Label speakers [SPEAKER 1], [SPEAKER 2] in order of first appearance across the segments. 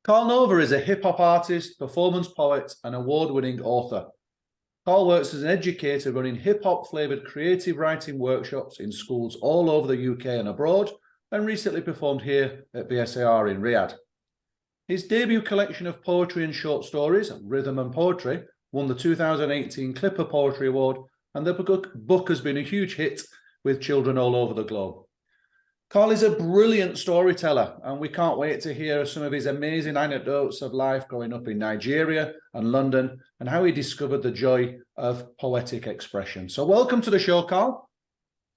[SPEAKER 1] Karl Nova is a hip-hop artist, performance poet, and award-winning author. Karl works as an educator running hip-hop flavoured creative writing workshops in schools all over the UK and abroad, and recently performed here at BSAR in Riyadh. His debut collection of poetry and short stories, Rhythm and Poetry, won the 2018 CLiPPA Poetry Award, and the book has been a huge hit with children all over the globe. Karl is a brilliant storyteller, and we can't wait to hear some of his amazing anecdotes of life growing up in Nigeria and London, and how he discovered the joy of poetic expression. So welcome to the show, Karl.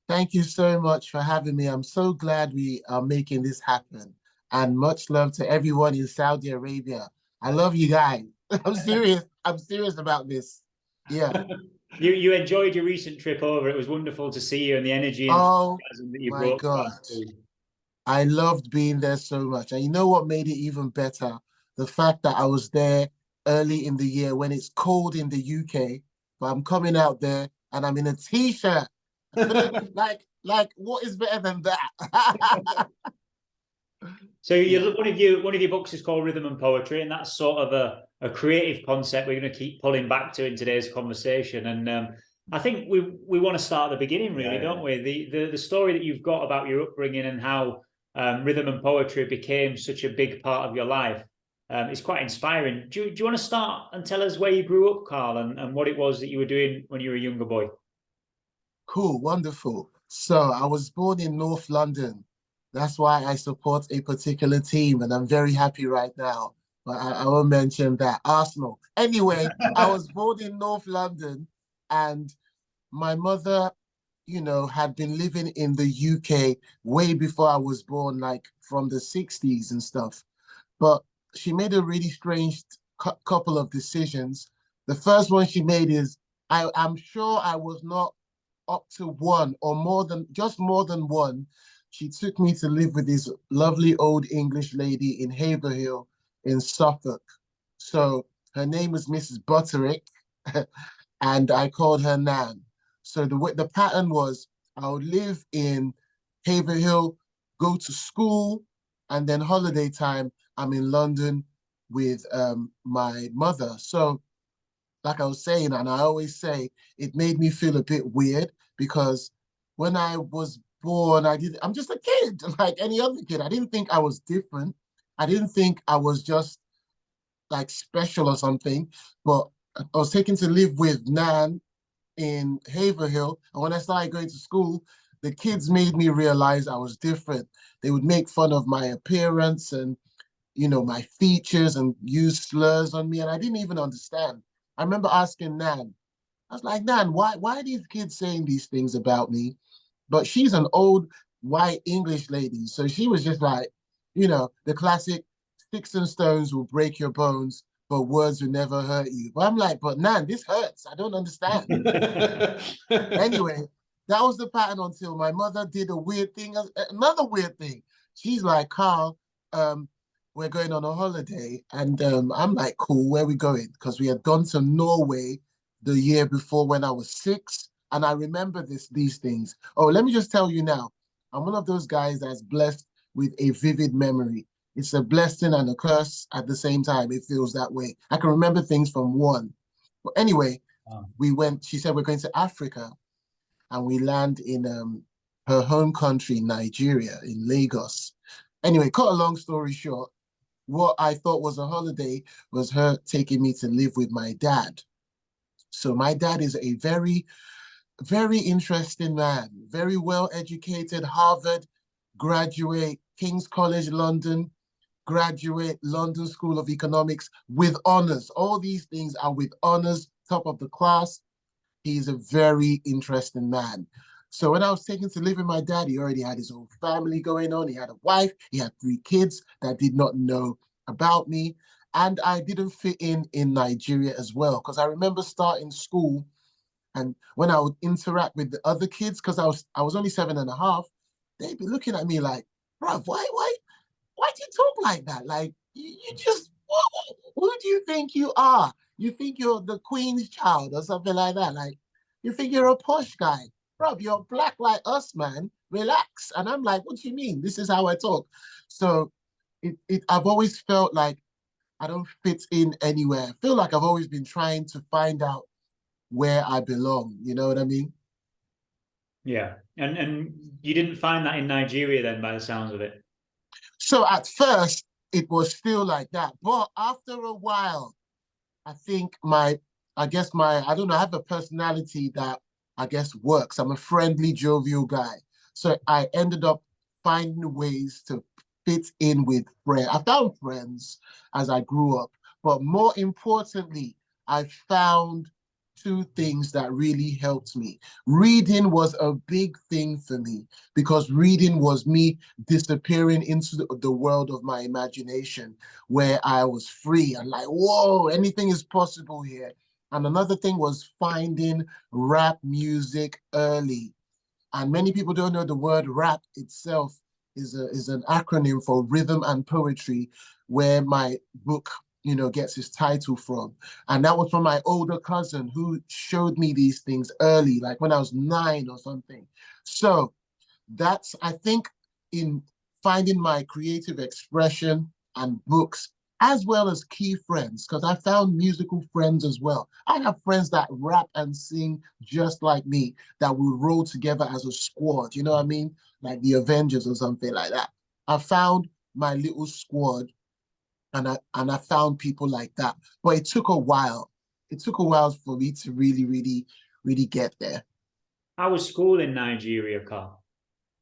[SPEAKER 2] Thank you so much for having me. I'm so glad we are making this happen. And much love to everyone in Saudi Arabia. I love you guys. I'm serious. I'm serious about this. Yeah.
[SPEAKER 3] You enjoyed your recent trip over. It was wonderful to see you and the energy and enthusiasm that you brought.
[SPEAKER 2] God. I loved being there so much. And you know what made it even better? The fact that I was there early in the year when it's cold in the UK, but I'm coming out there and I'm in a t-shirt. like what is better than that?
[SPEAKER 3] So one of your books is called Rhythm and Poetry, and that's sort of a creative concept we're going to keep pulling back to in today's conversation. And I think we want to start at the beginning, really, don't we? The story that you've got about your upbringing and how rhythm and poetry became such a big part of your life is quite inspiring. Do you want to start and tell us where you grew up, Karl, and what it was that you were doing when you were a younger boy?
[SPEAKER 2] Cool, wonderful. So I was born in North London. That's why I support a particular team, and I'm very happy right now. But I won't mention that. Arsenal. Anyway, I was born in North London, and my mother, had been living in the UK way before I was born, like from the 60s and stuff. But she made a really strange couple of decisions. The first one she made is, I'm sure I was not up to one or more than one. She took me to live with this lovely old English lady in Haverhill in Suffolk. So her name was Mrs. Butterick, and I called her Nan. So the pattern was I would live in Haverhill, go to school, and then holiday time, I'm in London with my mother. So like I was saying, and I always say, it made me feel a bit weird because when I was born, I'm just a kid like any other kid. I didn't think I was different. I didn't think I was just like special or something, but I was taken to live with Nan in Haverhill. And when I started going to school, the kids made me realize I was different. They would make fun of my appearance and, my features and use slurs on me. And I didn't even understand. I remember asking Nan, I was like, Nan, why are these kids saying these things about me? But she's an old white English lady. So she was just like, the classic sticks and stones will break your bones, but words will never hurt you. But I'm like, but Nan, this hurts. I don't understand. Anyway, that was the pattern until my mother did a weird thing, another weird thing. She's like, Karl, we're going on a holiday. And I'm like, cool, where are we going? Because we had gone to Norway the year before when I was 6. And I remember these things. Oh, let me just tell you now, I'm one of those guys that's blessed with a vivid memory. It's a blessing and a curse at the same time. It feels that way. I can remember things from one. But anyway, she said, we're going to Africa. And we land in her home country, Nigeria, in Lagos. Anyway, cut a long story short, what I thought was a holiday was her taking me to live with my dad. So my dad is a very, very interesting man, very well educated, Harvard graduate, King's College London, graduate, London School of Economics with honors. All these things are with honors, top of the class. He's a very interesting man. So when I was taken to live with my dad, he already had his own family going on. He had a wife, he had 3 kids that did not know about me. And I didn't fit in Nigeria as well, because I remember starting school. And when I would interact with the other kids, because I was only 7.5, they'd be looking at me like, bruv, why do you talk like that? Like, you just, who do you think you are? You think you're the Queen's child or something like that? Like, you think you're a posh guy? Bruv, you're black like us, man. Relax. And I'm like, what do you mean? This is how I talk. So I've always felt like I don't fit in anywhere. I feel like I've always been trying to find out where I belong. You know what I mean?
[SPEAKER 3] Yeah. And you didn't find that in Nigeria then, by the sounds of it.
[SPEAKER 2] So at first, it was still like that. But after a while, I think I don't know, I have a personality that I guess works. I'm a friendly, jovial guy. So I ended up finding ways to fit in with friends. I found friends as I grew up. But more importantly, I found two things that really helped me. Reading was a big thing for me because reading was me disappearing into the world of my imagination where I was free and like, whoa, anything is possible here. And another thing was finding rap music early. And many people don't know the word rap itself is an acronym for rhythm and poetry, where my book, gets its title from. And that was from my older cousin who showed me these things early, like when I was 9 or something. So that's, I think, in finding my creative expression and books, as well as key friends, because I found musical friends as well. I have friends that rap and sing just like me, that will roll together as a squad, you know what I mean? Like the Avengers or something like that. I found my little squad, and I found people like that. But it took a while. It took a while for me to really, really, really get there.
[SPEAKER 3] How was school in Nigeria, Karl?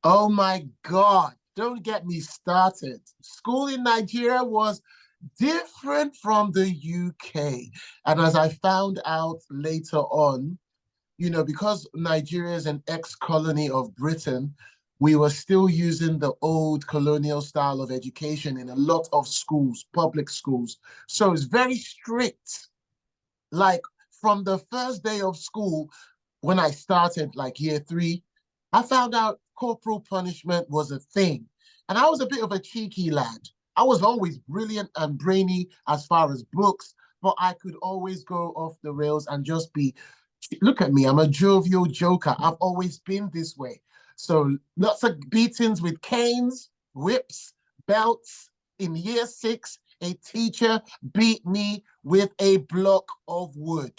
[SPEAKER 2] Oh my God, don't get me started. School in Nigeria was different from the UK. And as I found out later on, because Nigeria is an ex-colony of Britain, we were still using the old colonial style of education in a lot of schools, public schools. So it's very strict. Like from the first day of school, when I started like year 3, I found out corporal punishment was a thing. And I was a bit of a cheeky lad. I was always brilliant and brainy as far as books, but I could always go off the rails and just be, look at me, I'm a jovial joker. I've always been this way. So lots of beatings with canes, whips, belts. In year 6, a teacher beat me with a block of wood.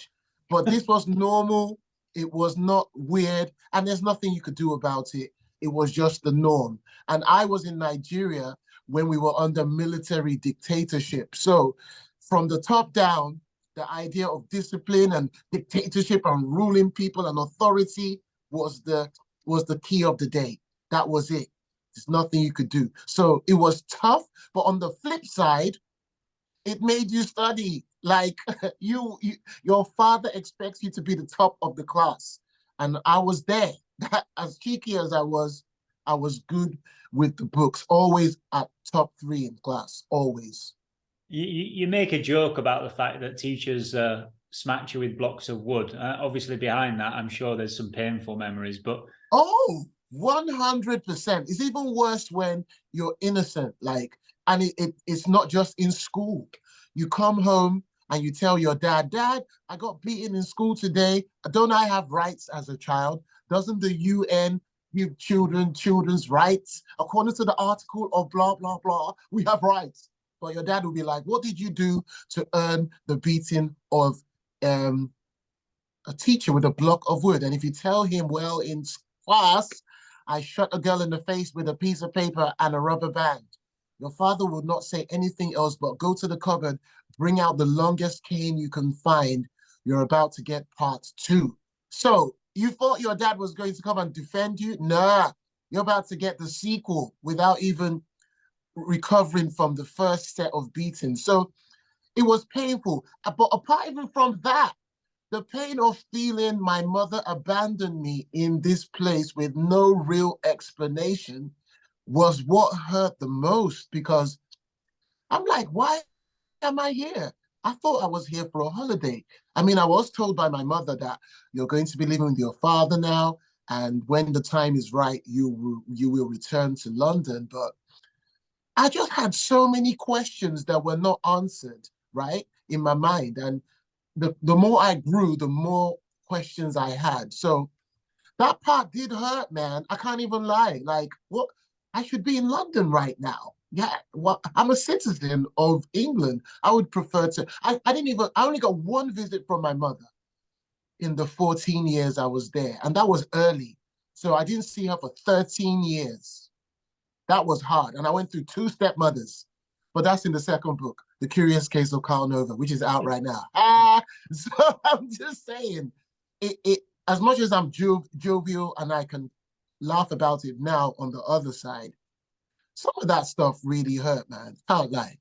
[SPEAKER 2] But this was normal. It was not weird. And there's nothing you could do about it. It was just the norm. And I was in Nigeria when we were under military dictatorship. So from the top down, the idea of discipline and dictatorship and ruling people and authority was the key of the day. That was it. There's nothing you could do. So it was tough, but on the flip side, it made you study. Like your father expects you to be the top of the class. And I was there. As cheeky as I was good with the books, always at top 3 in class, always.
[SPEAKER 3] You make a joke about the fact that teachers smacked you with blocks of wood. Obviously, behind that, I'm sure there's some painful memories, but...
[SPEAKER 2] Oh, 100%. It's even worse when you're innocent, and it's not just in school. You come home and you tell your dad, Dad, I got beaten in school today. Don't I have rights as a child? Doesn't the UN give children's rights? According to the article of blah, blah, blah, we have rights. But your dad will be like, what did you do to earn the beating of a teacher with a block of wood? And if you tell him, well, in class, I shot a girl in the face with a piece of paper and a rubber band, your father would not say anything else but go to the cupboard, bring out the longest cane you can find. You're about to get part 2. So you thought your dad was going to come and defend you? Nah, you're about to get the sequel without even recovering from the first set of beatings. So it was painful. But apart even from that, the pain of feeling my mother abandoned me in this place with no real explanation was what hurt the most, because I'm like, why am I here? I thought I was here for a holiday. I mean, I was told by my mother that you're going to be living with your father now, and when the time is right, you will return to London. But I just had so many questions that were not answered, right, in my mind. And the more I grew, the more questions I had. So that part did hurt, man. I can't even lie. Like, what? I should be in London right now. Yeah, well, I'm a citizen of England. I would prefer to. I didn't even. I only got one visit from my mother in the 14 years I was there, and that was early. So I didn't see her for 13 years. That was hard, and I went through two stepmothers. But that's in the second book, The Curious Case of Karl Nova, which is out right now. So I'm just saying, it as much as I'm jovial and I can laugh about it now on the other side, some of that stuff really hurt, man. Can't lie.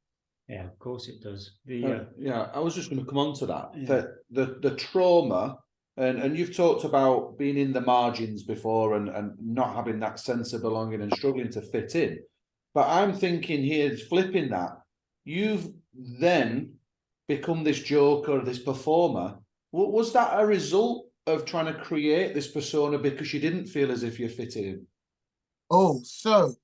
[SPEAKER 3] Yeah, of course it does.
[SPEAKER 1] Yeah, I was just going to come on to that.
[SPEAKER 3] Yeah.
[SPEAKER 1] The trauma, and you've talked about being in the margins before and not having that sense of belonging and struggling to fit in. But I'm thinking here, flipping that, you've then become this joker, this performer. Was that a result of trying to create this persona because you didn't feel as if you fit in?
[SPEAKER 2] Oh, so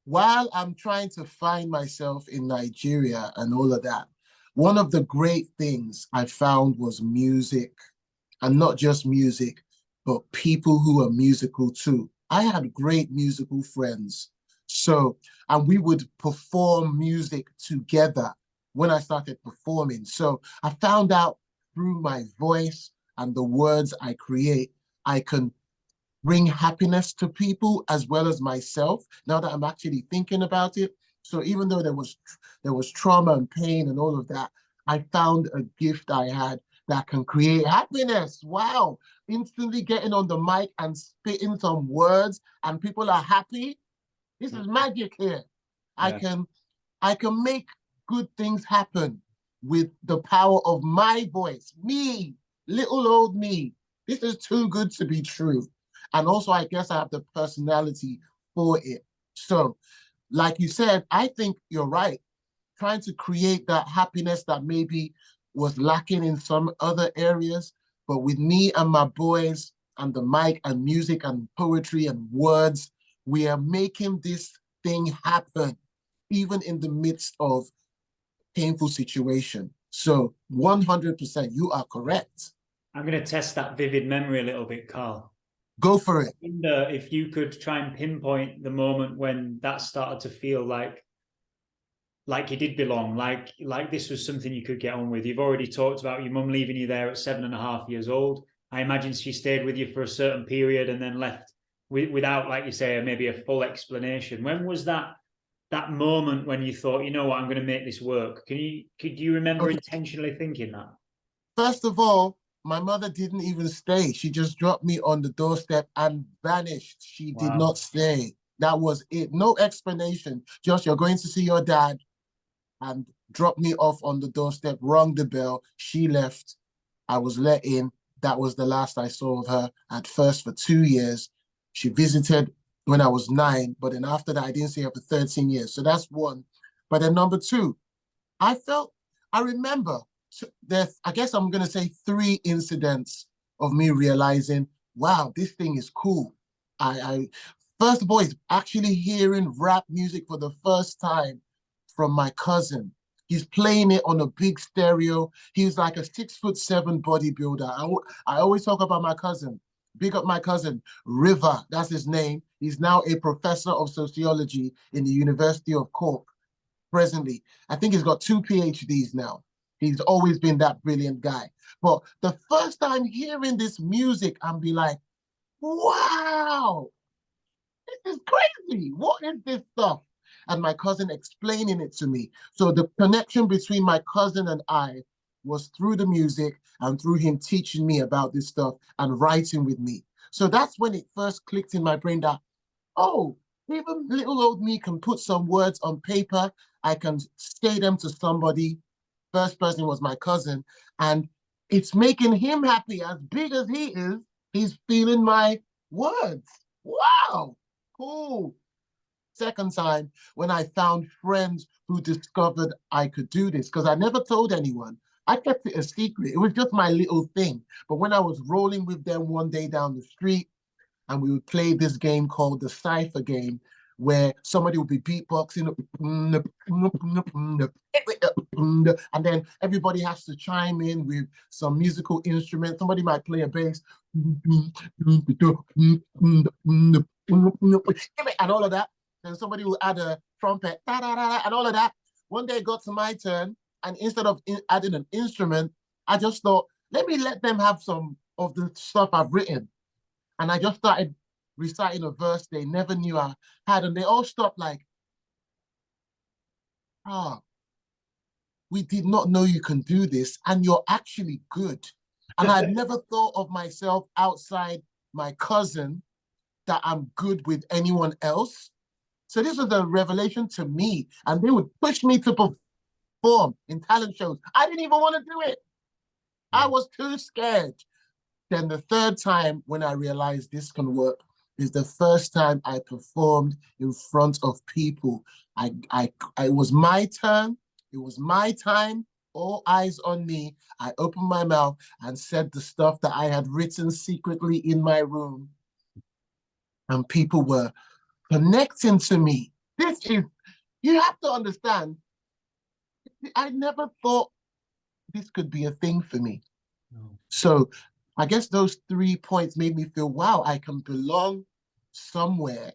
[SPEAKER 2] while I'm trying to find myself in Nigeria and all of that, one of the great things I found was music, and not just music, but people who are musical too. I had great musical friends. So, and we would perform music together when I started performing. So I found out through my voice and the words I create, I can bring happiness to people as well as myself, now that I'm actually thinking about it. So even though there was trauma and pain and all of that, I found a gift I had that can create happiness. Wow. Instantly getting on the mic and spitting some words and people are happy. This is magic here.
[SPEAKER 1] Yeah.
[SPEAKER 2] I can make good things happen with the power of my voice. Me, little old me. This is too good to be true. And also, I guess I have the personality for it. So, like you said, I think you're right. Trying to create that happiness that maybe was lacking in some other areas. But with me and my boys and the mic and music and poetry and words, we are making this thing happen, even in the midst of painful situation. So 100%, you are correct.
[SPEAKER 3] I'm going to test that vivid memory a little bit, Karl.
[SPEAKER 2] Go for it.
[SPEAKER 3] I wonder if you could try and pinpoint the moment when that started to feel like you did belong, like this was something you could get on with. You've already talked about your mum leaving you there at 7.5 years old. I imagine she stayed with you for a certain period and then left without, like you say, maybe a full explanation. When was that moment when you thought, you know what, I'm going to make this work? Could you remember intentionally thinking that?
[SPEAKER 2] First of all, my mother didn't even stay. She just dropped me on the doorstep and vanished. She did not stay. That was it. No explanation. Just, you're going to see your dad, and dropped me off on the doorstep, rang the bell. She left. I was let in. That was the last I saw of her at first for 2 years. She visited when I was 9, but then after that, I didn't see her for 13 years. So that's one. But then number two, I remember, I guess I'm going to say 3 incidents of me realizing, wow, this thing is cool. First of all, is actually hearing rap music for the first time from my cousin. He's playing it on a big stereo. He's like a 6'7" bodybuilder. I always talk about my cousin. Big up my cousin, River, that's his name. He's now a professor of sociology in the University of Cork presently. I think he's got 2 PhDs now. He's always been that brilliant guy. But the first time hearing this music, I'm be like, wow, this is crazy. What is this stuff? And my cousin explaining it to me. So the connection between my cousin and I was through the music and through him teaching me about this stuff and writing with me. So that's when it first clicked in my brain that, oh, even little old me can put some words on paper. I can say them to somebody. First person was my cousin. And it's making him happy. As big as he is, he's feeling my words. Wow, cool. Second time, when I found friends who discovered I could do this, because I never told anyone. I kept it a secret. It was just my little thing. But when I was rolling with them one day down the street, and we would play this game called the Cypher game, where somebody would be beatboxing, and then everybody has to chime in with some musical instrument. Somebody might play a bass, and all of that. and somebody will add a trumpet, da, da, da, da, and all of that. One day it got to my turn, and instead of adding an instrument, I just thought, let me let them have some of the stuff I've written. And I just started reciting a verse they never knew I had, and they all stopped like, ah, we did not know you can do this, and you're actually good. And I'd never thought of myself outside my cousin that I'm good with anyone else. So this was a revelation to me, and they would push me to perform in talent shows. I didn't even want to do it. I was too scared. Then the third time when I realized this can work is the first time I performed in front of people. It was my turn. It was my time. All eyes on me. I opened my mouth and said the stuff that I had written secretly in my room. And people were connecting to me. This is, you have to understand, I never thought this could be a thing for me. No. So I guess those 3 points made me feel, wow, I can belong somewhere.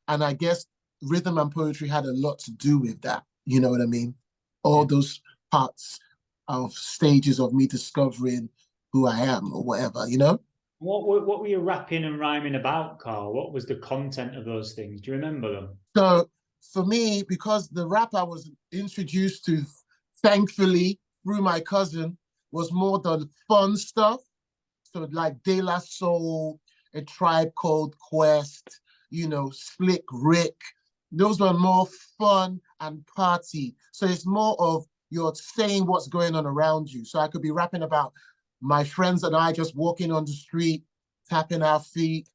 [SPEAKER 2] And I guess rhythm and poetry had a lot to do with that. You know what I mean? All those parts of stages of me discovering who I am or whatever, you know?
[SPEAKER 3] What were you rapping and rhyming about, Karl? What was the content of those things? Do you remember them?
[SPEAKER 2] So for me, because the rap I was introduced to, thankfully, through my cousin, was more the fun stuff. So like De La Soul, A Tribe Called Quest, you know, Slick Rick. Those were more fun and party. So it's more of you're saying what's going on around you. So I could be rapping about my friends and I just walking on the street, tapping our feet,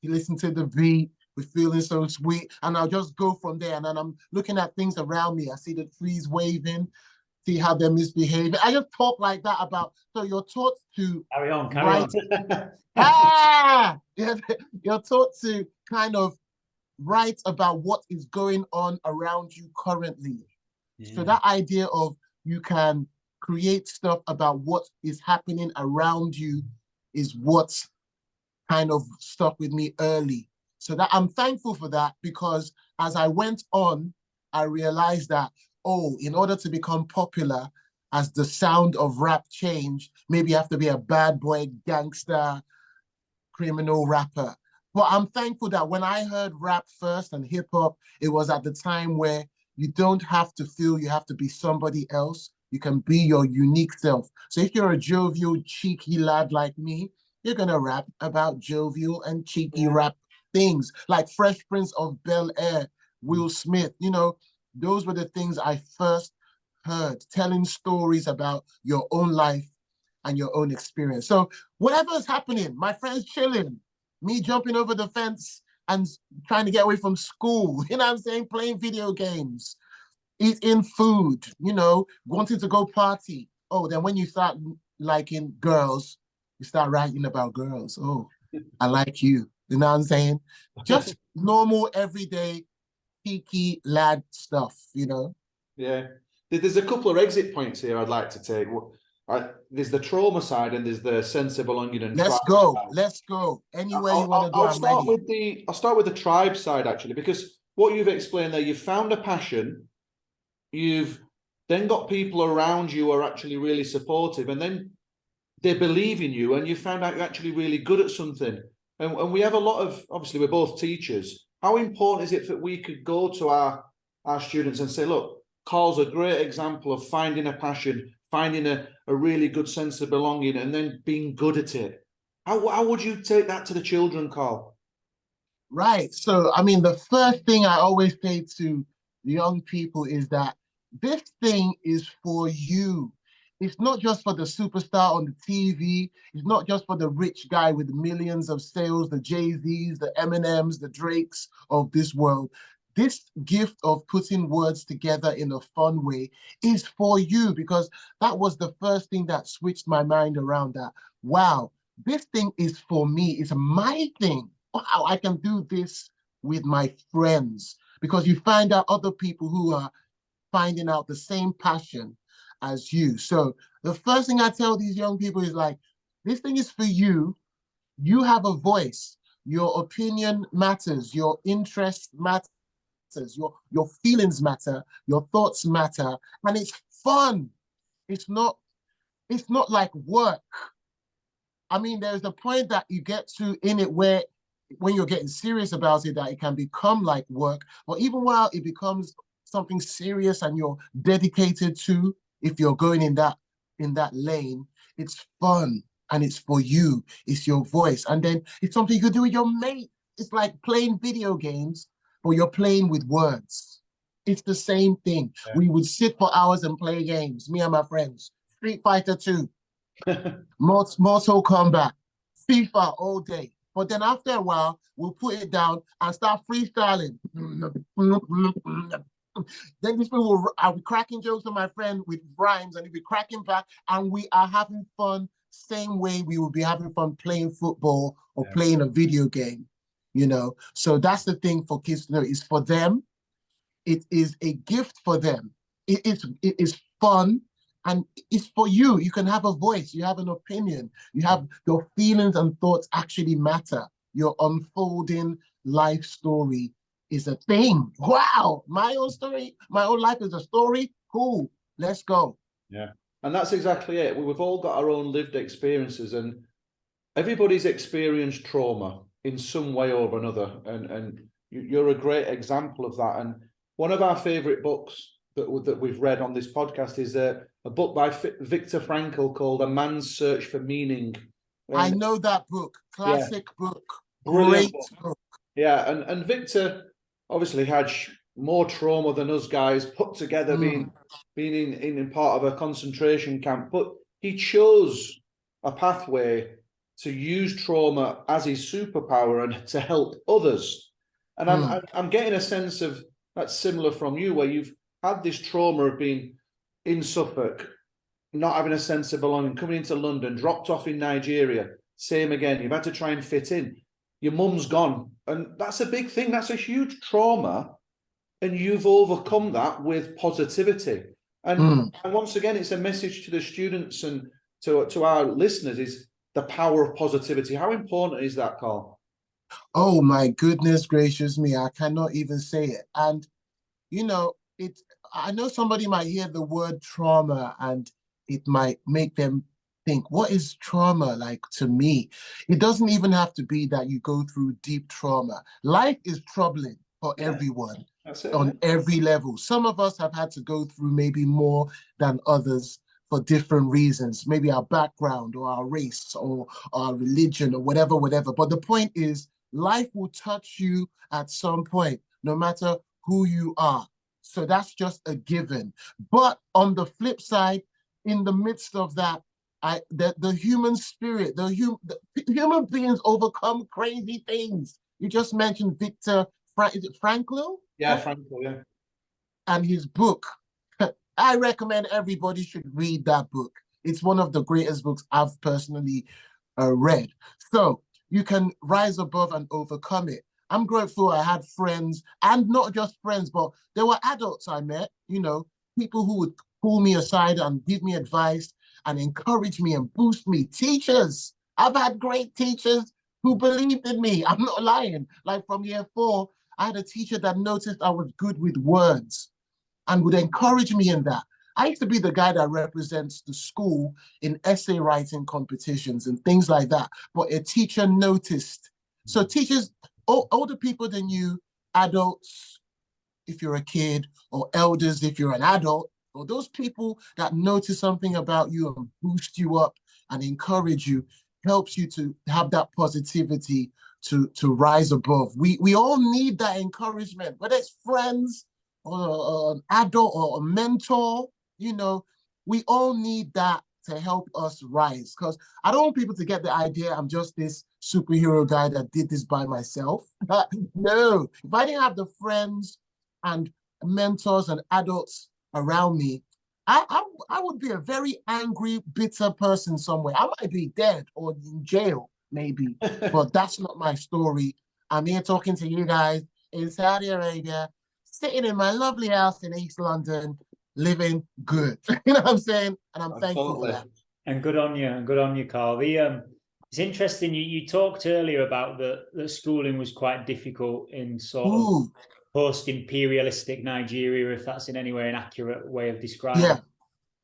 [SPEAKER 2] you listen to the beat, we're feeling so sweet. And I'll just go from there. And then I'm looking at things around me. I see the trees waving, see how they're misbehaving. I just talk like that about, so you're taught to
[SPEAKER 3] carry on.
[SPEAKER 2] You're taught to kind of write about what is going on around you currently. Yeah. So that idea of you can create stuff about what is happening around you is what kind of stuck with me early. So that I'm thankful for that, because as I went on, I realized that, oh, in order to become popular, as the sound of rap changed, maybe you have to be a bad boy, gangster, criminal rapper. But I'm thankful that when I heard rap first and hip hop, it was at the time where you don't have to feel you have to be somebody else. You can be your unique self. So if you're a jovial, cheeky lad like me, you're gonna rap about jovial and cheeky rap things, like Fresh Prince of Bel-Air, Will Smith. You know, those were the things I first heard, telling stories about your own life and your own experience. So whatever's happening, my friends chilling, me jumping over the fence and trying to get away from school, you know what I'm saying? Playing video games, eating food, you know, wanting to go party. Oh, then when you start liking girls, you start writing about girls. Oh, I like you. You know what I'm saying? Just normal, everyday, geeky lad stuff, you know?
[SPEAKER 1] Yeah. There's a couple of exit points here I'd like to take. There's the trauma side and there's the sense of belonging and
[SPEAKER 2] let's go side. Let's go anywhere you want to go.
[SPEAKER 1] I'll start with the tribe side, actually, because what you've explained there, you've found a passion, you've then got people around you who are actually really supportive, and then they believe in you, and you found out you're actually really good at something. And we have a lot of, obviously we're both teachers, how important is it that we could go to our students and say, look, Karl's a great example of finding a passion, finding a really good sense of belonging, and then being good at it. How would you take that to the children, Karl?
[SPEAKER 2] Right. So, I mean, the first thing I always say to young people is that this thing is for you. It's not just for the superstar on the TV. It's not just for the rich guy with millions of sales, the Jay-Z's, the Eminems, the Drakes of this world. This gift of putting words together in a fun way is for you, because that was the first thing that switched my mind around that. Wow, this thing is for me. It's my thing. Wow, I can do this with my friends, because you find out other people who are finding out the same passion as you. So the first thing I tell these young people is like, this thing is for you. You have a voice. Your opinion matters. Your interest matters. matters. Your feelings matter. Your thoughts matter, and it's fun. It's not like work. I mean, there's a point that you get to in it where when you're getting serious about it, that it can become like work. But even while it becomes something serious and you're dedicated to, if you're going in that lane, it's fun and it's for you. It's your voice. And then it's something you could do with your mate. It's like playing video games, but you're playing with words. It's the same thing. Yeah. We would sit for hours and play games, me and my friends. Street Fighter 2, Mortal Kombat, FIFA all day. But then after a while, we'll put it down and start freestyling. Then these people I'll be cracking jokes on my friend with rhymes, and he'll be cracking back, and we are having fun same way we would be having fun playing football or playing a video game, you know? So that's the thing for kids to know. It's for them. It is a gift for them. It is fun, and it's for you. You can have a voice. You have an opinion. You have your feelings and thoughts actually matter. Your unfolding life story is a thing. Wow, my own story, my own life is a story. Cool, let's go.
[SPEAKER 1] Yeah, and that's exactly it. We've all got our own lived experiences, and everybody's experienced trauma in some way or another. And you're a great example of that. And one of our favorite books that we've read on this podcast is a book by Viktor Frankl called A Man's Search for Meaning.
[SPEAKER 2] I know that book. Classic book. Great book.
[SPEAKER 1] Yeah, and Victor obviously had more trauma than us guys put together, being in part of a concentration camp, but he chose a pathway to use trauma as his superpower and to help others. And I'm getting a sense of that's similar from you, where you've had this trauma of being in Suffolk, not having a sense of belonging, coming into London, dropped off in Nigeria, same again. You've had to try and fit in. Your mum's gone. And that's a big thing. That's a huge trauma. And you've overcome that with positivity. And once again, it's a message to the students and to our listeners is the power of positivity. How important is that, Karl?
[SPEAKER 2] Oh, my goodness gracious me. I cannot even say it. And, you know, I know somebody might hear the word trauma and it might make them think, what is trauma like to me? It doesn't even have to be that you go through deep trauma. Life is troubling for everyone on every level. Some of us have had to go through maybe more than others for different reasons, maybe our background or our race or our religion or whatever. But the point is, life will touch you at some point, no matter who you are. So that's just a given. But on the flip side, in the midst of that, the human spirit, the human beings overcome crazy things. You just mentioned Viktor, is it Frankl?
[SPEAKER 1] Yeah, Frankl, yeah.
[SPEAKER 2] And his book. I recommend everybody should read that book. It's one of the greatest books I've personally read. So you can rise above and overcome it. I'm grateful I had friends, and not just friends, but there were adults I met, you know, people who would pull me aside and give me advice and encourage me and boost me. Teachers, I've had great teachers who believed in me. I'm not lying. Like from year 4, I had a teacher that noticed I was good with words and would encourage me in that. I used to be the guy that represents the school in essay writing competitions and things like that. But a teacher noticed. So teachers, older people than you, adults, if you're a kid, or elders, if you're an adult, or those people that notice something about you and boost you up and encourage you, helps you to have that positivity to rise above. We all need that encouragement, whether it's friends or an adult or a mentor, you know, we all need that to help us rise. Because I don't want people to get the idea I'm just this superhero guy that did this by myself. No, if I didn't have the friends and mentors and adults around me, I would be a very angry, bitter person somewhere. I might be dead or in jail, maybe, but that's not my story. I'm here talking to you guys in Saudi Arabia, sitting in my lovely house in East London, living good. You know what I'm saying? And I'm thankful for that.
[SPEAKER 3] And good on you, Karl. It's interesting. You talked earlier about that schooling was quite difficult in sort of post-imperialistic Nigeria, if that's in any way an accurate way of describing.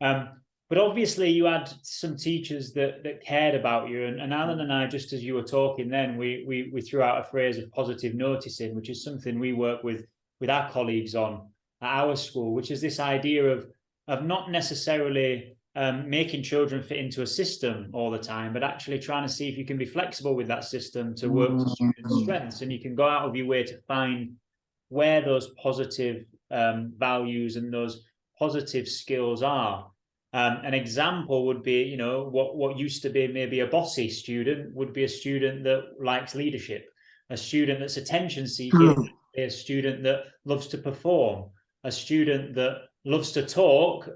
[SPEAKER 2] Yeah.
[SPEAKER 3] But obviously you had some teachers that cared about you, and Alan and I, just as you were talking then, we threw out a phrase of positive noticing, which is something we work with our colleagues on at our school, which is this idea of not necessarily making children fit into a system all the time, but actually trying to see if you can be flexible with that system to work to students' strengths, and you can go out of your way to find where those positive values and those positive skills are. An example would be, you know, what used to be maybe a bossy student would be a student that likes leadership, a student that's attention seeking, a student that loves to perform, a student that loves to talk,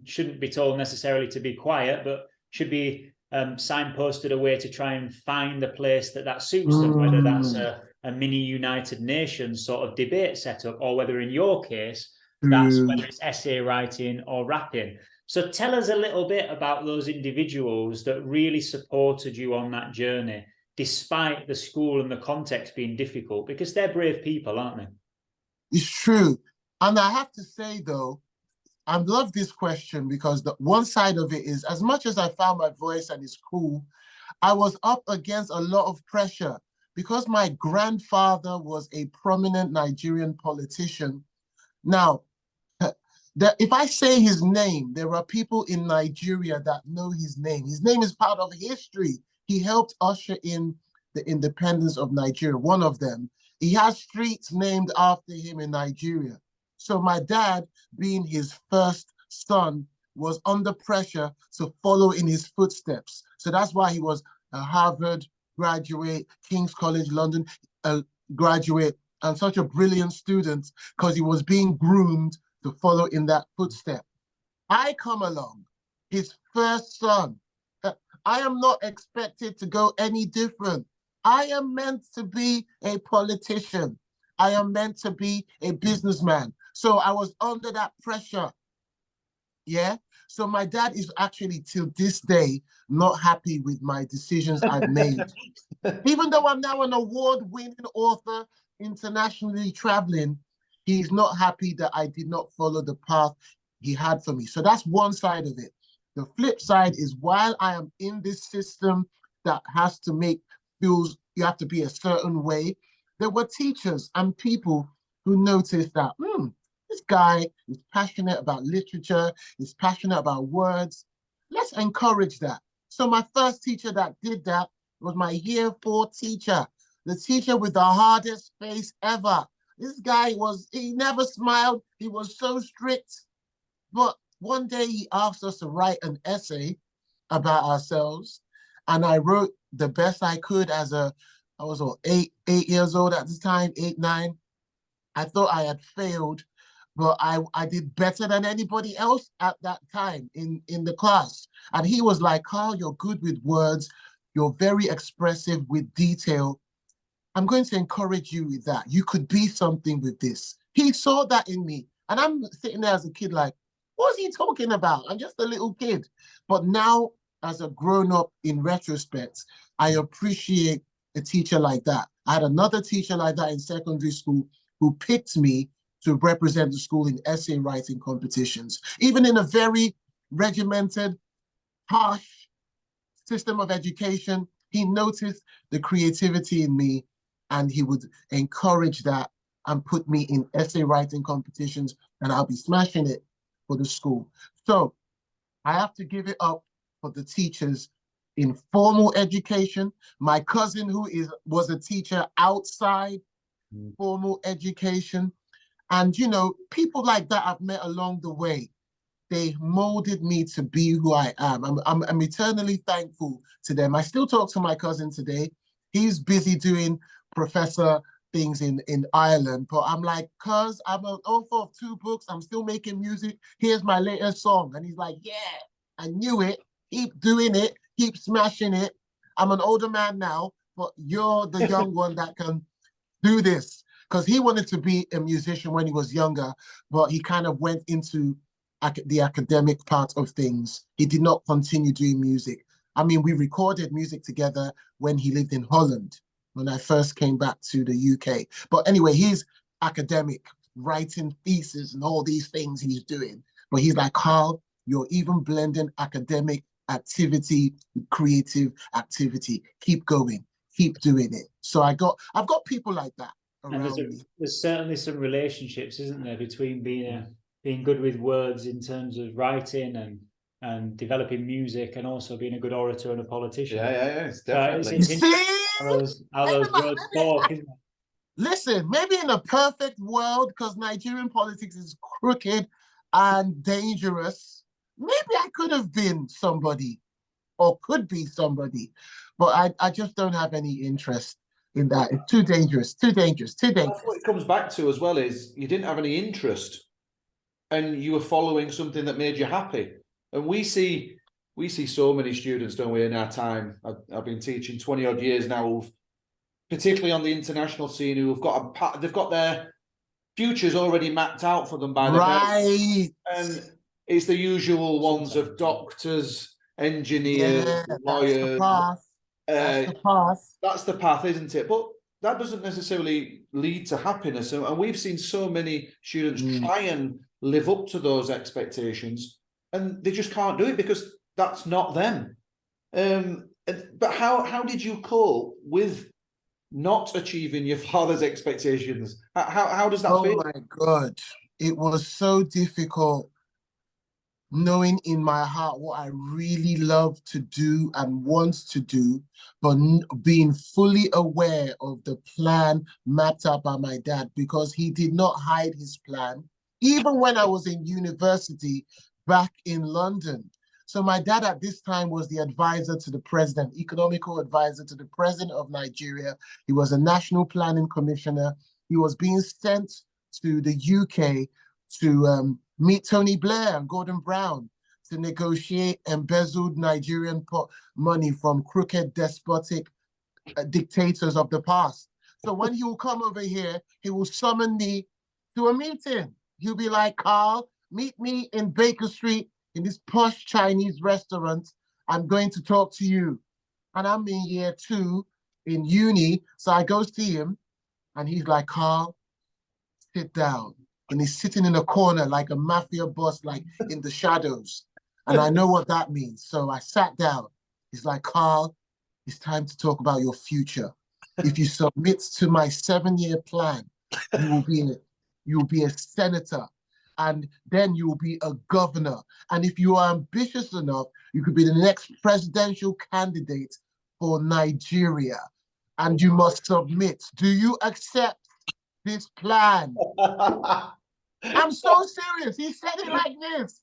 [SPEAKER 3] shouldn't be told necessarily to be quiet, but should be signposted a way to try and find a place that suits them, whether that's a mini United Nations sort of debate setup, or whether in your case, that's whether it's essay writing or rapping. So tell us a little bit about those individuals that really supported you on that journey, despite the school and the context being difficult, because they're brave people, aren't they?
[SPEAKER 2] It's true. And I have to say, though, I love this question, because the one side of it is, as much as I found my voice and it's cool, I was up against a lot of pressure, because my grandfather was a prominent Nigerian politician. Now, if I say his name, there are people in Nigeria that know his name. His name is part of history. He helped usher in the independence of Nigeria, one of them. He has streets named after him in Nigeria. So my dad, being his first son, was under pressure to follow in his footsteps. So that's why he was a Harvard graduate, King's College London graduate, and such a brilliant student, because he was being groomed to follow in that footstep. I come along, his first son. I am not expected to go any different. I am meant to be a politician. I am meant to be a businessman. So I was under that pressure. Yeah. So my dad is actually, till this day, not happy with my decisions I've made. Even though I'm now an award-winning author, internationally traveling, he's not happy that I did not follow the path he had for me. So that's one side of it. The flip side is, while I am in this system that has to feels you have to be a certain way, there were teachers and people who noticed that, this guy is passionate about literature, he's passionate about words. Let's encourage that. So my first teacher that did that was my year 4 teacher, the teacher with the hardest face ever. This guy he never smiled. He was so strict. But one day he asked us to write an essay about ourselves. And I wrote the best I could I was 8 years old at the time, 8, 9. I thought I had failed, but I did better than anybody else at that time in the class. And he was like, "Karl, you're good with words. You're very expressive with detail. I'm going to encourage you with that. You could be something with this." He saw that in me. And I'm sitting there as a kid like, what's he talking about? I'm just a little kid. But now, as a grown-up, in retrospect, I appreciate a teacher like that. I had another teacher like that in secondary school who picked me to represent the school in essay writing competitions. Even in a very regimented, harsh system of education, he noticed the creativity in me, and he would encourage that and put me in essay writing competitions, and I'll be smashing it for the school. So I have to give it up for the teachers in formal education. My cousin, who was a teacher outside formal education. And, you know, people like that I've met along the way. They molded me to be who I am. I'm eternally thankful to them. I still talk to my cousin today. He's busy doing professor things in Ireland, but I'm like, cuz I'm an author of 2 books. I'm still making music. Here's my latest song. And he's like, yeah, I knew it. Keep doing it. Keep smashing it. I'm an older man now, but you're the young one that can do this. Because he wanted to be a musician when he was younger, but he kind of went into the academic part of things. He did not continue doing music. I mean, we recorded music together when he lived in Holland, when I first came back to the UK. But anyway, he's academic, writing thesis and all these things he's doing. But he's like, Karl, you're even blending academic activity with creative activity. Keep going, keep doing it. So I've got people like that around me.
[SPEAKER 3] There's certainly some relationships, isn't there, between being good with words in terms of writing and developing music, and also being a good orator and a politician.
[SPEAKER 1] Yeah, it's definitely.
[SPEAKER 2] You see?
[SPEAKER 3] How those words talk, isn't it?
[SPEAKER 2] Listen, maybe in a perfect world, because Nigerian politics is crooked and dangerous, maybe I could have been somebody or could be somebody, but I just don't have any interest in that. It's too dangerous, too dangerous, too dangerous.
[SPEAKER 1] That's what it comes back to as well, is you didn't have any interest and you were following something that made you happy. And we see so many students, don't we, in our time. I've been teaching 20 odd years now, who've, particularly on the international scene, who they've got their futures already mapped out for them by the parents. And it's the usual ones of doctors, engineers, lawyers.
[SPEAKER 2] That's the path.
[SPEAKER 1] That's the path, isn't it? But that doesn't necessarily lead to happiness. And we've seen so many students try and live up to those expectations, and they just can't do it because that's not them. But how did you cope with not achieving your father's expectations? How does that feel?
[SPEAKER 2] Oh my God. It was so difficult knowing in my heart what I really love to do and want to do, but being fully aware of the plan mapped out by my dad, because he did not hide his plan, even when I was in university back in London. So my dad at this time was the advisor to the president, economical advisor to the president of Nigeria. He was a national planning commissioner. He was being sent to the UK to meet Tony Blair and Gordon Brown to negotiate embezzled Nigerian money from crooked, despotic dictators of the past. So when he will come over here, he will summon me to a meeting. He'll be like, Karl, meet me in Baker Street in this posh Chinese restaurant. I'm going to talk to you. And I'm in year 2 in uni. So I go see him and he's like, Karl, sit down. And he's sitting in a corner like a mafia boss, like in the shadows. And I know what that means. So I sat down. He's like, Karl, it's time to talk about your future. If you submit to my 7-year plan, you'll be a senator. And then you'll be a governor. And if you are ambitious enough, you could be the next presidential candidate for Nigeria. And you must submit. Do you accept this plan? I'm so serious. He said it like this.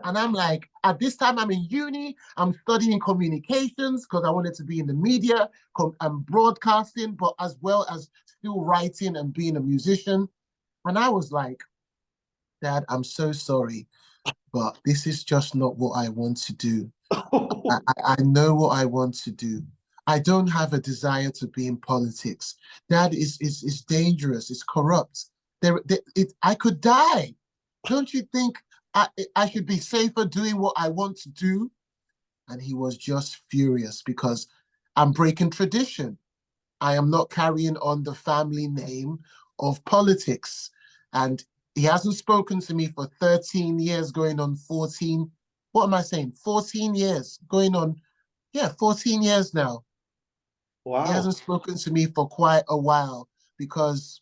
[SPEAKER 2] And I'm like, at this time, I'm in uni. I'm studying communications because I wanted to be in the media and broadcasting, but as well as still writing and being a musician. And I was like, Dad, I'm so sorry, but this is just not what I want to do. I know what I want to do. I don't have a desire to be in politics. Dad, is dangerous. It's corrupt. I could die. Don't you think I should be safer doing what I want to do? And he was just furious because I'm breaking tradition. I am not carrying on the family name of politics. And he hasn't spoken to me for 13 years, going on 14. What am I saying? 14 years, going on, 14 years now.
[SPEAKER 1] Wow.
[SPEAKER 2] He hasn't spoken to me for quite a while because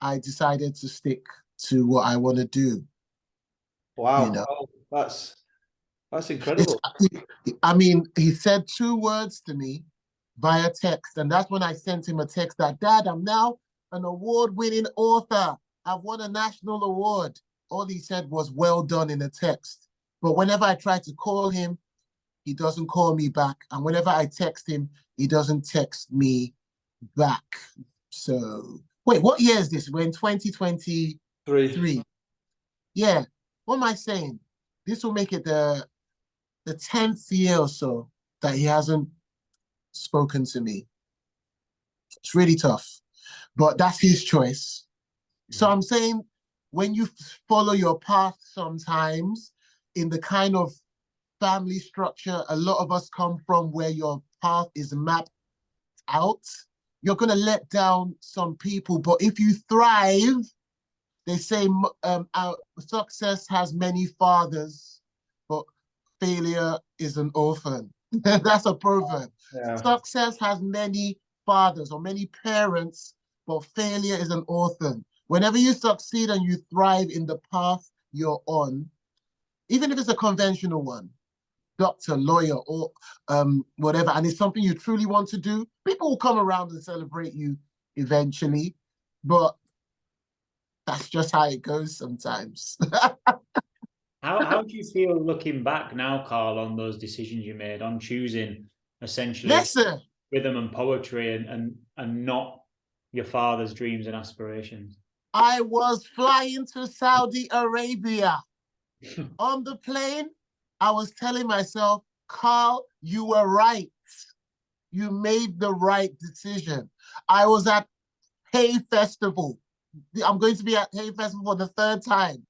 [SPEAKER 2] I decided to stick to what I want to do.
[SPEAKER 1] Wow.
[SPEAKER 2] You know?
[SPEAKER 1] Oh, that's incredible.
[SPEAKER 2] I mean, he said 2 words to me via text, and that's when I sent him a text that, Dad, I'm now an award-winning author. I've won a national award. All he said was, well done, in a text. But whenever I try to call him, he doesn't call me back. And whenever I text him, he doesn't text me back. So, wait, what year is this? We're in 2023. Yeah, what am I saying? This will make it the 10th year or so that he hasn't spoken to me. It's really tough, but that's his choice. So I'm saying, when you follow your path sometimes in the kind of family structure a lot of us come from, where your path is mapped out, you're going to let down some people. But if you thrive, they say our success has many fathers, but failure is an orphan. That's a proverb.
[SPEAKER 1] Yeah.
[SPEAKER 2] Success has many fathers or many parents, but failure is an orphan. Whenever you succeed and you thrive in the path you're on, even if it's a conventional one, doctor, lawyer, or whatever, and it's something you truly want to do, people will come around and celebrate you eventually. But that's just how it goes sometimes.
[SPEAKER 3] How do you feel looking back now, Karl, on those decisions you made on choosing essentially
[SPEAKER 2] Listen,
[SPEAKER 3] rhythm and poetry and not your father's dreams and aspirations?
[SPEAKER 2] I was flying to Saudi Arabia. On the plane, I was telling myself, Karl, you were right. You made the right decision. I was at Hay Festival. I'm going to be at Hay Festival for the 3rd time.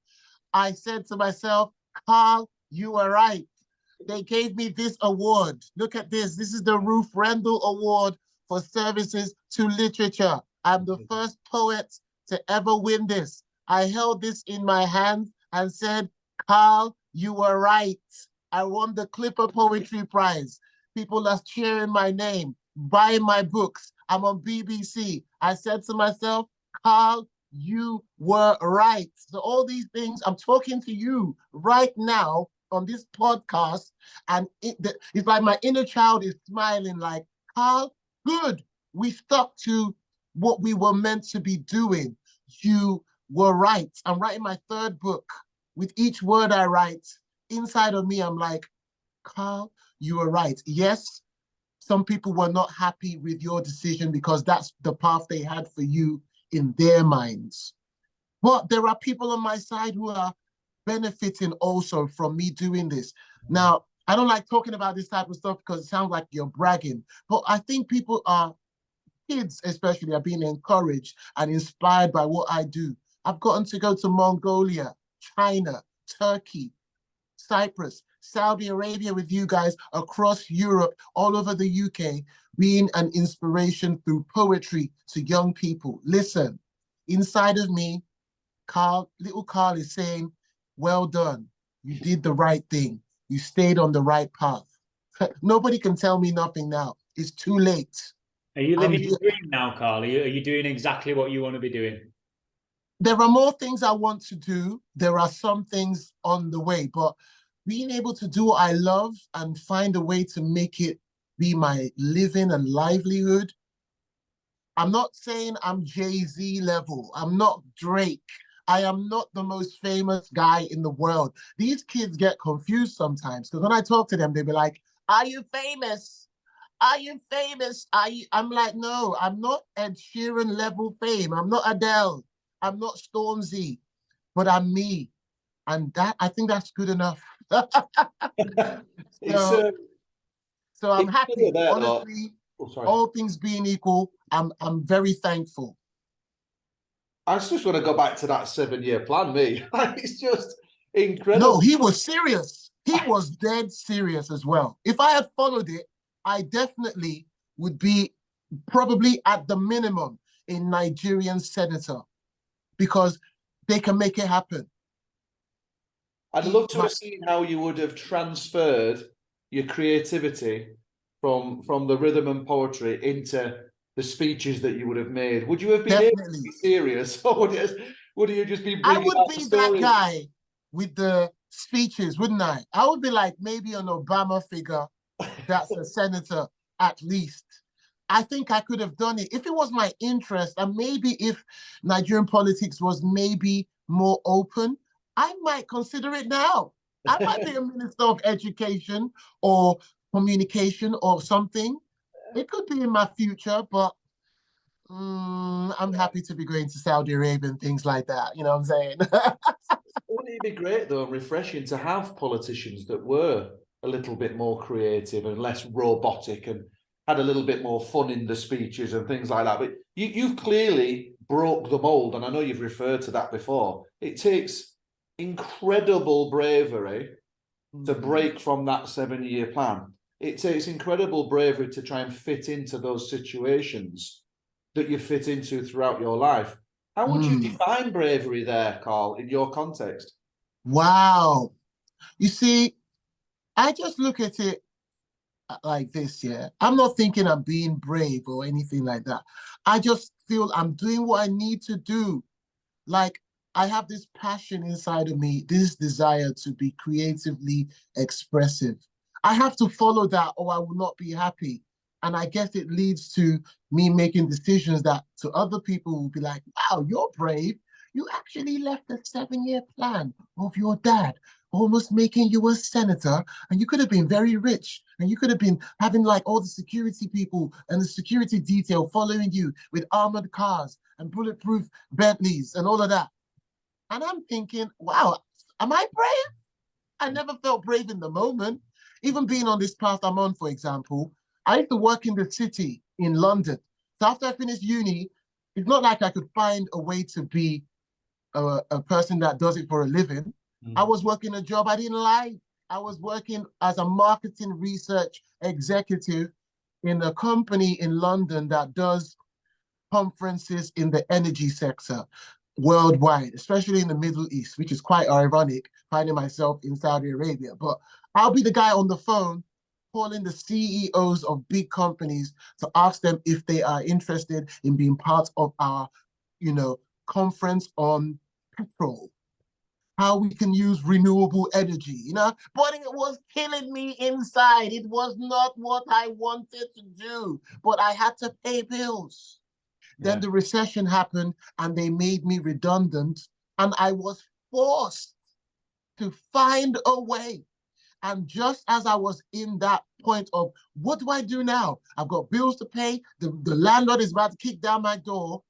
[SPEAKER 2] I said to myself, Karl, you were right. They gave me this award. Look at this. This is the Ruth Rendell Award for services to literature. I'm the first poet to ever win this. I held this in my hand and said, Karl, you were right. I won the CLiPPA Poetry Prize. People are cheering my name, buying my books. I'm on BBC. I said to myself, Karl, you were right. So all these things, I'm talking to you right now on this podcast, and it's like my inner child is smiling like, Karl, good. We stuck to what we were meant to be doing. You were right. I'm writing my 3rd book. With each word I write, inside of me, I'm like, Karl, you were right. Yes, some people were not happy with your decision because that's the path they had for you in their minds. But there are people on my side who are benefiting also from me doing this. Now, I don't like talking about this type of stuff because it sounds like you're bragging, but I think people are, kids especially, are being encouraged and inspired by what I do. I've gotten to go to Mongolia, China, Turkey, Cyprus, Saudi Arabia with you guys, across Europe, all over the UK, being an inspiration through poetry to young people. Listen, inside of me, little Karl is saying, well done. You did the right thing. You stayed on the right path. Nobody can tell me nothing now. It's too late.
[SPEAKER 3] Are you living your dream now, Karl? Are you doing exactly what you want to be doing?
[SPEAKER 2] There are more things I want to do. There are some things on the way, but being able to do what I love and find a way to make it be my living and livelihood. I'm not saying I'm Jay-Z level. I'm not Drake. I am not the most famous guy in the world. These kids get confused sometimes because when I talk to them, they be like, are you famous? Are you famous? I'm like, no, I'm not Ed Sheeran level fame. I'm not Adele. I'm not Stormzy, but I'm me. And that, I think that's good enough. So I'm happy. Honestly, all things being equal, I'm very thankful.
[SPEAKER 1] I just want to go back to that 7-year plan, me. It's just incredible.
[SPEAKER 2] No, he was serious. He was dead serious as well. If I had followed it, I definitely would be probably at the minimum a Nigerian senator because they can make it happen.
[SPEAKER 1] I'd love to have seen how you would have transferred your creativity from the rhythm and poetry into the speeches that you would have made. Would you have been able to be serious, or would you just be bringing
[SPEAKER 2] I would be that guy with the speeches, wouldn't I? I would be like maybe an Obama figure that's a senator at least. I think I could have done it if it was my interest, and maybe if Nigerian politics was maybe more open, I might consider it now. I might be a minister of education or communication or something. It could be in my future, but I'm happy to be going to Saudi Arabia and things like that. You know what I'm saying?
[SPEAKER 1] Wouldn't it be great, though, and refreshing to have politicians that were a little bit more creative and less robotic and had a little bit more fun in the speeches and things like that? But you've clearly broke the mold, and I know you've referred to that before. It takes incredible bravery to break from that 7-year plan. It takes incredible bravery to try and fit into those situations that you fit into throughout your life. How would you define bravery there, Karl, in your context?
[SPEAKER 2] Wow. You see, I just look at it like this, yeah. I'm not thinking I'm being brave or anything like that. I just feel I'm doing what I need to do. Like, I have this passion inside of me, this desire to be creatively expressive. I have to follow that or I will not be happy. And I guess it leads to me making decisions that to other people will be like, wow, you're brave. You actually left a 7-year plan of your dad, almost making you a senator, and you could have been very rich, and you could have been having like all the security people and the security detail following you with armored cars and bulletproof Bentleys and all of that. And I'm thinking, wow, am I brave? I never felt brave in the moment. Even being on this path I'm on, for example, I used to work in the city in London. So after I finished uni, it's not like I could find a way to be a person that does it for a living. I was working a job I didn't like. I was working as a marketing research executive in a company in London that does conferences in the energy sector worldwide, especially in the Middle East, which is quite ironic, finding myself in Saudi Arabia. But I'll be the guy on the phone calling the CEOs of big companies to ask them if they are interested in being part of our, conference on petrol, how we can use renewable energy, but it was killing me inside. It was not what I wanted to do, but I had to pay bills. Then the recession happened and they made me redundant, and I was forced to find a way. And just as I was in that point of, what do I do now? I've got bills to pay. The landlord is about to kick down my door.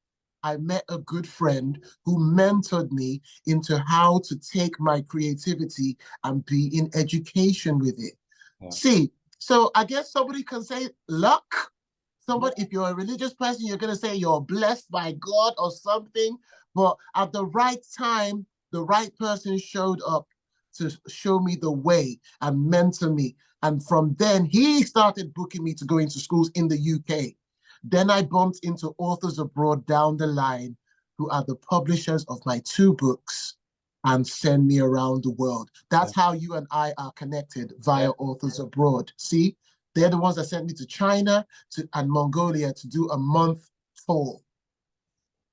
[SPEAKER 2] I met a good friend who mentored me into how to take my creativity and be in education with it. Yeah. See, so I guess somebody can say luck. Somebody, if you're a religious person, you're going to say you're blessed by God or something. But at the right time, the right person showed up to show me the way and mentor me. And from then, he started booking me to go into schools in the UK. Then I bumped into authors abroad down the line who are the publishers of my 2 books and send me around the world. That's how you and I are connected via authors abroad. See, they're the ones that sent me to China and Mongolia to do a month tour.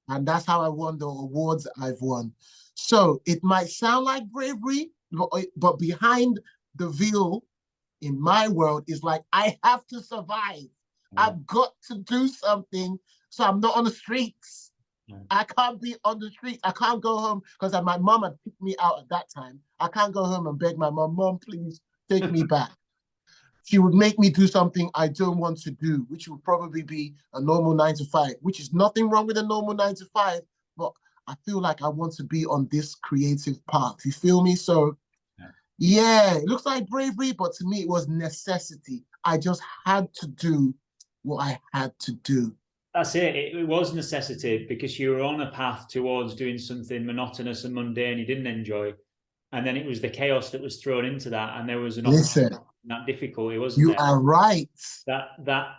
[SPEAKER 2] And that's how I won the awards I've won. So it might sound like bravery, but behind the veil in my world is like, I have to survive. I've got to do something so I'm not on the streets. I can't be on the streets. I can't go home because my mom had picked me out at that time. I can't go home and beg my mom, please take me back. She would make me do something I don't want to do, which would probably be a normal 9 to 5, which is nothing wrong with a normal 9 to 5, but I feel like I want to be on this creative path. You feel me? So yeah, it looks like bravery, but to me it was necessity. I just had to do what I had to do.
[SPEAKER 3] That's it. It was necessity because you were on a path towards doing something monotonous and mundane you didn't enjoy. And then it was the chaos that was thrown into that. And there was an opportunity, that difficulty, wasn't there?
[SPEAKER 2] You are right.
[SPEAKER 3] That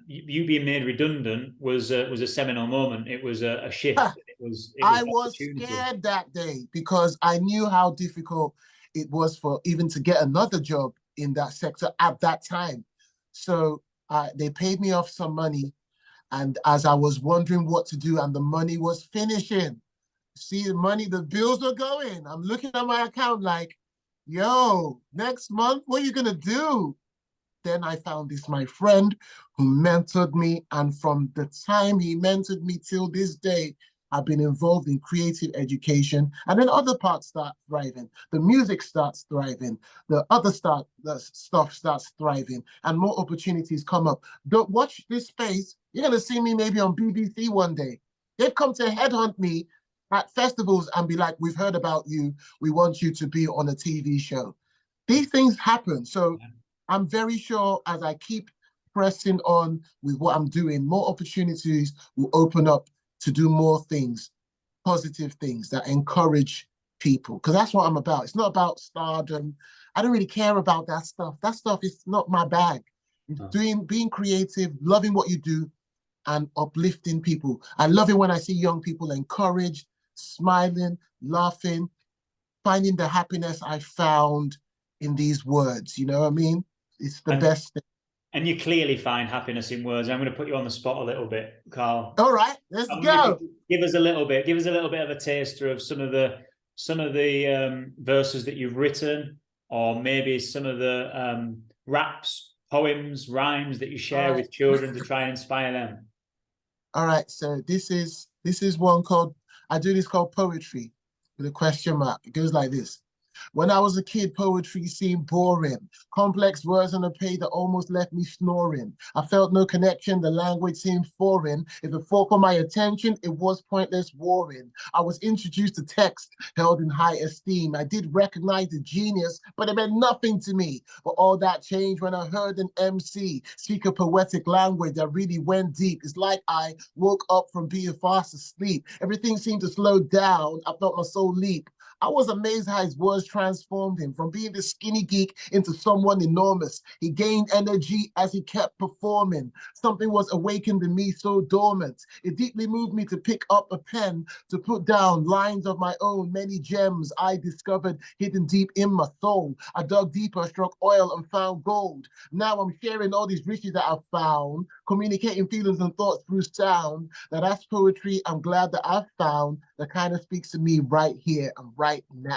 [SPEAKER 3] you being made redundant was a seminal moment. It was a shift.
[SPEAKER 2] I was scared that day because I knew how difficult it was for even to get another job in that sector at that time. So they paid me off some money. And as I was wondering what to do and the money was finishing, see the money, the bills are going. I'm looking at my account like, yo, next month, what are you going to do? Then I found my friend who mentored me. And from the time he mentored me till this day, I've been involved in creative education, and then other parts start thriving. The music starts thriving. The other stuff starts thriving, and more opportunities come up. Don't watch this space. You're going to see me maybe on BBC one day. They've come to headhunt me at festivals and be like, we've heard about you. We want you to be on a TV show. These things happen. So I'm very sure as I keep pressing on with what I'm doing, more opportunities will open up to do more things, positive things that encourage people. Because that's what I'm about. It's not about stardom. I don't really care about that stuff. That stuff is not my bag. Being creative, loving what you do, and uplifting people. I love it when I see young people encouraged, smiling, laughing, finding the happiness I found in these words. You know what I mean? It's the best thing.
[SPEAKER 3] And you clearly find happiness in words. I'm going to put you on the spot a little bit, Karl.
[SPEAKER 2] All right, let's go.
[SPEAKER 3] Give us a little bit. Give us a little bit of a taster of some of the verses that you've written, or maybe some of the raps, poems, rhymes that you share with children to try and inspire them.
[SPEAKER 2] All right, so this is one called, I do this called poetry with a question mark. It goes like this. When I was a kid, poetry seemed boring. Complex words on a page that almost left me snoring. I felt no connection, the language seemed foreign. If it fought for my attention, it was pointless warring. I was introduced to text held in high esteem. I did recognize the genius, but it meant nothing to me. But all that changed when I heard an MC speak a poetic language that really went deep. It's like I woke up from being fast asleep. Everything seemed to slow down. I felt my soul leap. I was amazed how his words transformed him from being this skinny geek into someone enormous. He gained energy as he kept performing. Something was awakened in me so dormant. It deeply moved me to pick up a pen, to put down lines of my own, many gems I discovered hidden deep in my soul. I dug deeper, struck oil and found gold. Now I'm sharing all these riches that I've found, communicating feelings and thoughts through sound. Now that's poetry I'm glad that I've found that kind of speaks to me right here and right now.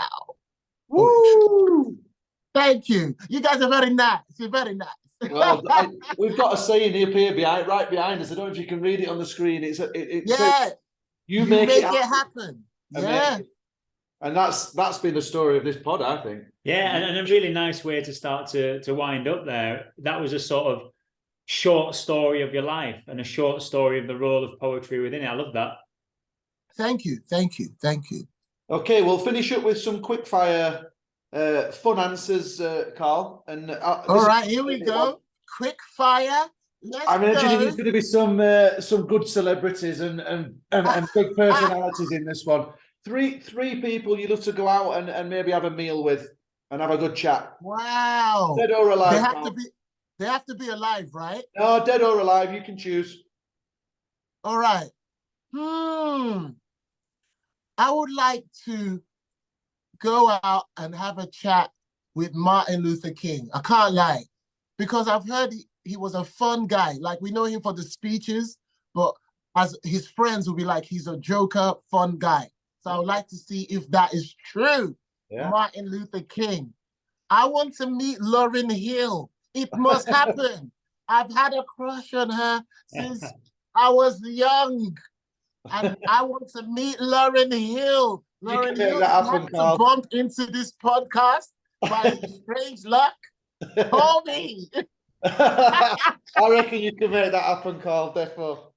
[SPEAKER 1] Woo!
[SPEAKER 2] Thank you. You guys are very nice. You're very nice.
[SPEAKER 1] Well, we've got a saying up here right behind us. I don't know if you can read it on the screen.
[SPEAKER 2] Yeah. You make it happen. Yeah.
[SPEAKER 1] And that's been the story of this pod, I think.
[SPEAKER 3] Yeah, and a really nice way to start to wind up there. That was a sort of short story of your life and a short story of the role of poetry within it. I love that.
[SPEAKER 2] Thank you. Thank you. Thank you.
[SPEAKER 1] Okay, we'll finish up with some quick fire fun answers, Karl. And
[SPEAKER 2] all right, here we go. Quick fire.
[SPEAKER 1] I'm imagining there's going to be some good celebrities and big personalities in this one. Three people you love to go out and maybe have a meal with and have a good chat.
[SPEAKER 2] Wow.
[SPEAKER 1] Dead or alive?
[SPEAKER 2] They have to be alive, right?
[SPEAKER 1] No, dead or alive. You can choose.
[SPEAKER 2] All right. I would like to go out and have a chat with Martin Luther King. I can't lie, because I've heard he was a fun guy. Like, we know him for the speeches, but as his friends will be like, he's a joker, fun guy. So I would like to see if that is true. Yeah. Martin Luther King. I want to meet Lauryn Hill. It must happen. I've had a crush on her since I was young. And I want to meet Lauryn Hill. Lauryn Hill has to bump into this podcast by strange luck. Call me.
[SPEAKER 1] I reckon you can make that happen, Karl, therefore.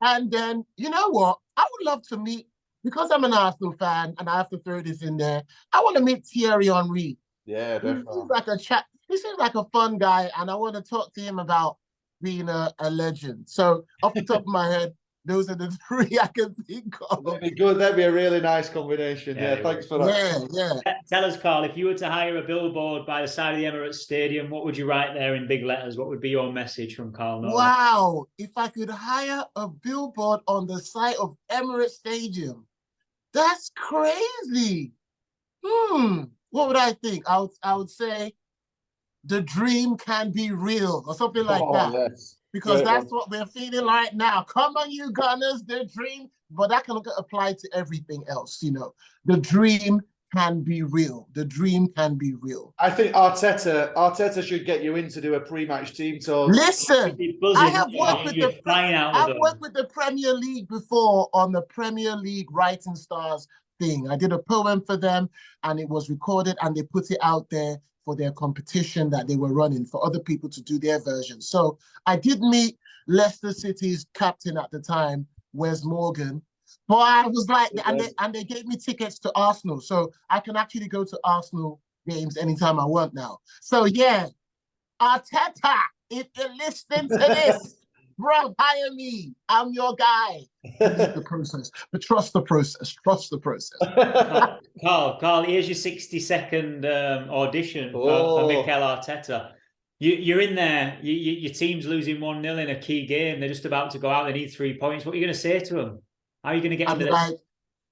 [SPEAKER 2] And then, you know what? I would love to meet, because I'm an Arsenal fan, and I have to throw this in there, I want to meet Thierry Henry.
[SPEAKER 1] Yeah, definitely.
[SPEAKER 2] He seems like a chat. He seems like a fun guy, and I want to talk to him about being a legend. So off the top of my head, those are the three I can think of.
[SPEAKER 1] That'd be good. That'd be a really nice combination. Yeah, thanks for that.
[SPEAKER 2] Yeah.
[SPEAKER 3] Tell us, Karl, if you were to hire a billboard by the side of the Emirates Stadium, what would you write there in big letters? What would be your message from Karl Nova?
[SPEAKER 2] Wow. If I could hire a billboard on the side of Emirates Stadium, that's crazy. What would I think? I would say, the dream can be real, or something like that.
[SPEAKER 1] Yes.
[SPEAKER 2] Because that's what we're feeling right now. Come on, you Gunners, the dream. But that can apply to everything else, you know. The dream can be real. The dream can be real.
[SPEAKER 1] I think Arteta should get you in to do a pre-match team talk.
[SPEAKER 2] Listen, I have worked with the Premier League before on the Premier League Writing Stars thing. I did a poem for them, and it was recorded, and they put it out there for their competition that they were running for other people to do their version. So I did meet Leicester City's captain at the time, Wes Morgan. But I was like, and they gave me tickets to Arsenal. So I can actually go to Arsenal games anytime I want now. So yeah, Arteta, if you're listening to this, bro, hire me. I'm your guy. The process, but trust the process. Trust the process.
[SPEAKER 3] Karl, here's your 60-second audition for Mikel Arteta. You're in there. Your team's losing 1-0 in a key game. They're just about to go out. They need 3 points. What are you going to say to them? How are you going to get into this?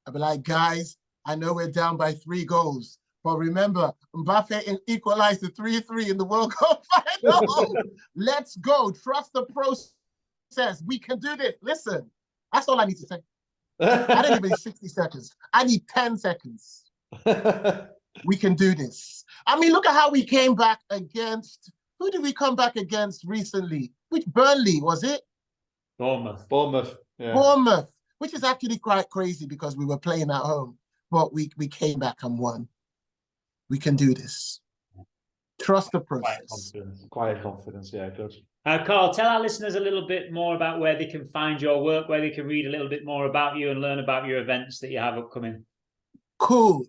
[SPEAKER 2] I'll be like, guys, I know we're down by 3 goals, but remember, Mbappe equalized the 3-3 in the World Cup final. Let's go. Trust the process. We can do this. Listen, that's all I need to say. I don't even need 60 seconds. I need 10 seconds. We can do this. I mean, look at how we came back against, who did we come back against recently? Which Burnley, was it?
[SPEAKER 3] Bournemouth.
[SPEAKER 1] Yeah.
[SPEAKER 2] Bournemouth, which is actually quite crazy because we were playing at home, but we came back and won. We can do this. Trust the process.
[SPEAKER 1] Quiet confidence. Yeah, good.
[SPEAKER 3] Karl, tell our listeners a little bit more about where they can find your work, where they can read a little bit more about you and learn about your events that you have upcoming.
[SPEAKER 2] Cool.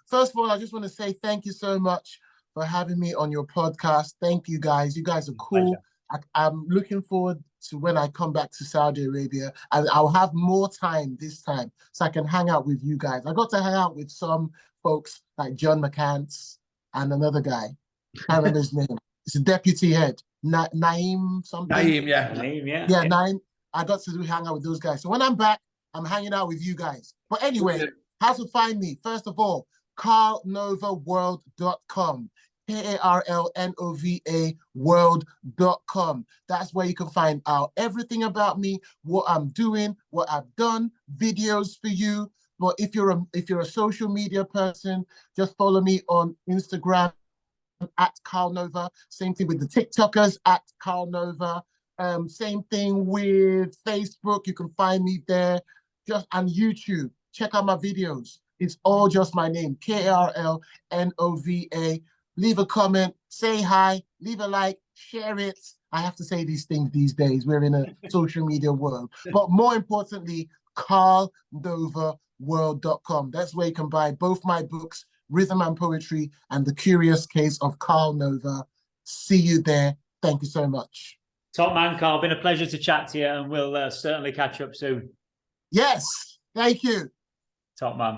[SPEAKER 2] First of all, I just want to say thank you so much for having me on your podcast. Thank you, guys. You guys are cool. I'm looking forward to when I come back to Saudi Arabia, and I'll have more time this time so I can hang out with you guys. I got to hang out with some folks like John McCants and another guy. I can't remember his name. It's a deputy head. Naeem something.
[SPEAKER 1] Naeem, yeah.
[SPEAKER 3] Naeem, yeah.
[SPEAKER 2] Yeah, Naeem. I got to hang out with those guys. So when I'm back, I'm hanging out with you guys. But anyway, how to find me? First of all, karlnovaworld.com. KARLNOVA world.com. That's where you can find out everything about me, what I'm doing, what I've done, videos for you. But if you're a social media person, just follow me on Instagram at Karl Nova. Same thing with the TikTokers at Karl Nova. Same thing with Facebook. You can find me there. And YouTube. Check out my videos. It's all just my name, KARLNOVA. Leave a comment, say hi, leave a like, share it. I have to say these things these days. We're in a social media world. But more importantly, karlnovaworld.com. That's where you can buy both my books, Rhythm and Poetry and The Curious Case of Karl Nova. See you there. Thank you so much.
[SPEAKER 3] Top man, Karl. Been a pleasure to chat to you, and we'll certainly catch up soon.
[SPEAKER 2] Yes. Thank you.
[SPEAKER 3] Top man.